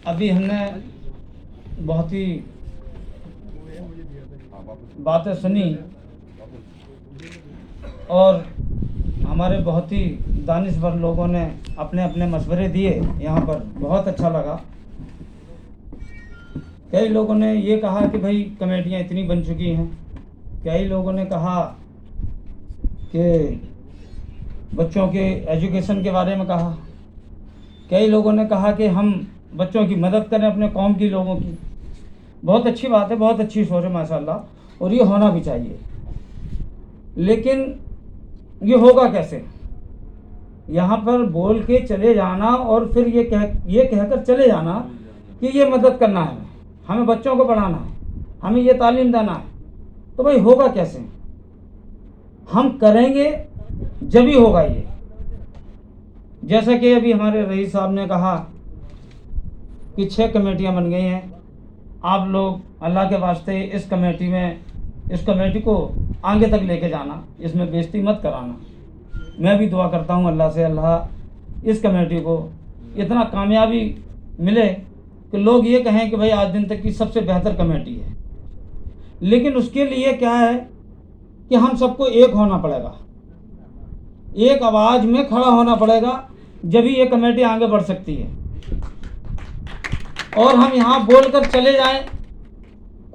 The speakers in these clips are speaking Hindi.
अभी हमने बहुत ही बातें सुनी और हमारे बहुत ही दानिशवर लोगों ने अपने अपने मशवरे दिए। यहाँ पर बहुत अच्छा लगा। कई लोगों ने ये कहा कि भाई कमेटियाँ इतनी बन चुकी हैं, कई लोगों ने कहा कि बच्चों के एजुकेशन के बारे में कहा, कई लोगों ने कहा कि हम बच्चों की मदद करें अपने कौम की लोगों की। बहुत अच्छी बात है, बहुत अच्छी सोच है माशाल्लाह, और ये होना भी चाहिए। लेकिन ये होगा कैसे? यहाँ पर बोल के चले जाना और फिर ये कहकर चले जाना कि ये मदद करना है, हमें बच्चों को पढ़ाना है, हमें ये तालीम देना है, तो भाई होगा कैसे? हम करेंगे जब ही होगा ये। जैसा कि अभी हमारे रईस साहब ने कहा कि 6 कमेटियां बन गई हैं। आप लोग अल्लाह के वास्ते इस कमेटी को आगे तक लेके जाना, इसमें बेइज्जती मत कराना। मैं भी दुआ करता हूँ अल्लाह से, अल्लाह इस कमेटी को इतना कामयाबी मिले कि लोग ये कहें कि भाई आज दिन तक की सबसे बेहतर कमेटी है। लेकिन उसके लिए क्या है कि हम सबको एक होना पड़ेगा, एक आवाज़ में खड़ा होना पड़ेगा, जब ही ये कमेटी आगे बढ़ सकती है। और हम यहाँ बोलकर चले जाएं,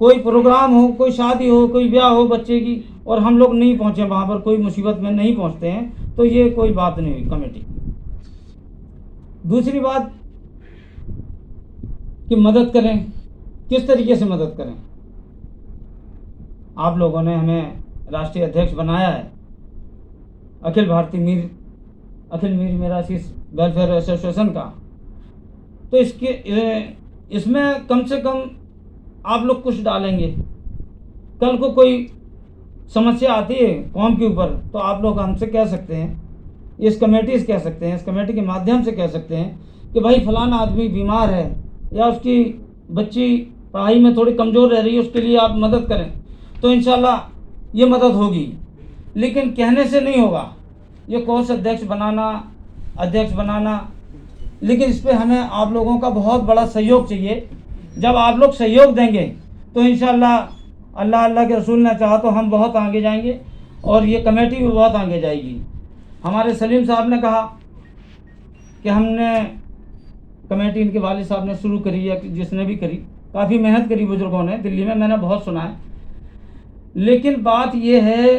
कोई प्रोग्राम हो, कोई शादी हो, कोई ब्याह हो बच्चे की, और हम लोग नहीं पहुँचे वहाँ पर, कोई मुसीबत में नहीं पहुँचते हैं, तो ये कोई बात नहीं हुई कमेटी। दूसरी बात कि मदद करें, किस तरीके से मदद करें? आप लोगों ने हमें राष्ट्रीय अध्यक्ष बनाया है अखिल मीर मेरासिस वेलफेयर एसोसिएशन का, तो इसमें कम से कम आप लोग कुछ डालेंगे। कल को कोई समस्या आती है कौम के ऊपर, तो आप लोग हमसे कह सकते हैं, इस कमेटी से कह सकते हैं, इस कमेटी के माध्यम से कह सकते हैं कि भाई फलाना आदमी बीमार है या उसकी बच्ची पढ़ाई में थोड़ी कमज़ोर रह रही है, उसके लिए आप मदद करें, तो इंशाल्लाह ये मदद होगी। लेकिन कहने से नहीं होगा, ये कोष अध्यक्ष बनाना, लेकिन इस पर हमें आप लोगों का बहुत बड़ा सहयोग चाहिए। जब आप लोग सहयोग देंगे तो इंशाल्लाह अल्लाह के रसूल ने चाहा तो हम बहुत आगे जाएंगे और ये कमेटी भी बहुत आगे जाएगी। हमारे सलीम साहब ने कहा कि हमने कमेटी इनके वालिद साहब ने शुरू करी है, जिसने भी करी, काफ़ी मेहनत करी बुजुर्गों ने, दिल्ली में मैंने बहुत सुना है। लेकिन बात यह है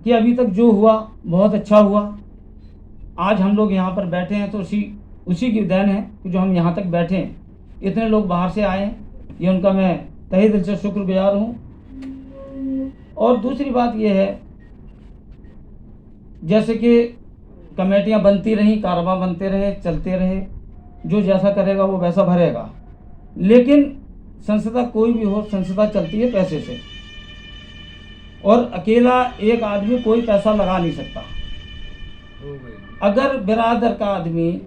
कि अभी तक जो हुआ बहुत अच्छा हुआ। आज हम लोग यहाँ पर बैठे हैं तो उसी की देन है कि जो हम यहाँ तक बैठे हैं। इतने लोग बाहर से आए हैं, ये उनका मैं तहे दिल से शुक्रगुजार हूँ। और दूसरी बात यह है, जैसे कि कमेटियाँ बनती रहीं, कारोबार बनते रहे, चलते रहे, जो जैसा करेगा वो वैसा भरेगा। लेकिन संस्था कोई भी हो, संस्था चलती है पैसे से, और अकेला एक आदमी कोई पैसा लगा नहीं सकता। अगर बिरादर का आदमी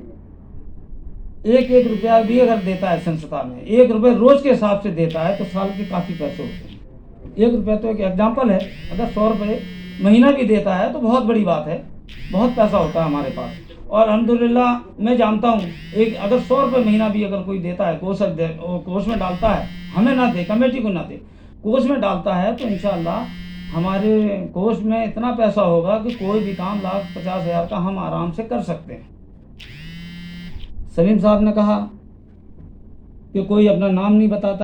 एक रुपया भी अगर देता है संस्था में, 1 रुपये रोज के हिसाब से देता है, तो साल के काफ़ी पैसे होते हैं। 1 रुपया तो एक एग्जाम्पल है, अगर 100 रुपये महीना भी देता है तो बहुत बड़ी बात है, बहुत पैसा होता है हमारे पास। और अल्हम्दुलिल्लाह मैं जानता हूँ, अगर 100 रुपये महीना भी अगर कोई देता है, कोष में डालता है, हमें ना दे, कमेटी को ना दे, कोष में डालता है, तो इंशाअल्लाह हमारे कोष में इतना पैसा होगा कि कोई भी काम 1,50,000 का हम आराम से कर सकते हैं। सलीम साहब ने कहा कि कोई अपना नाम नहीं बताता।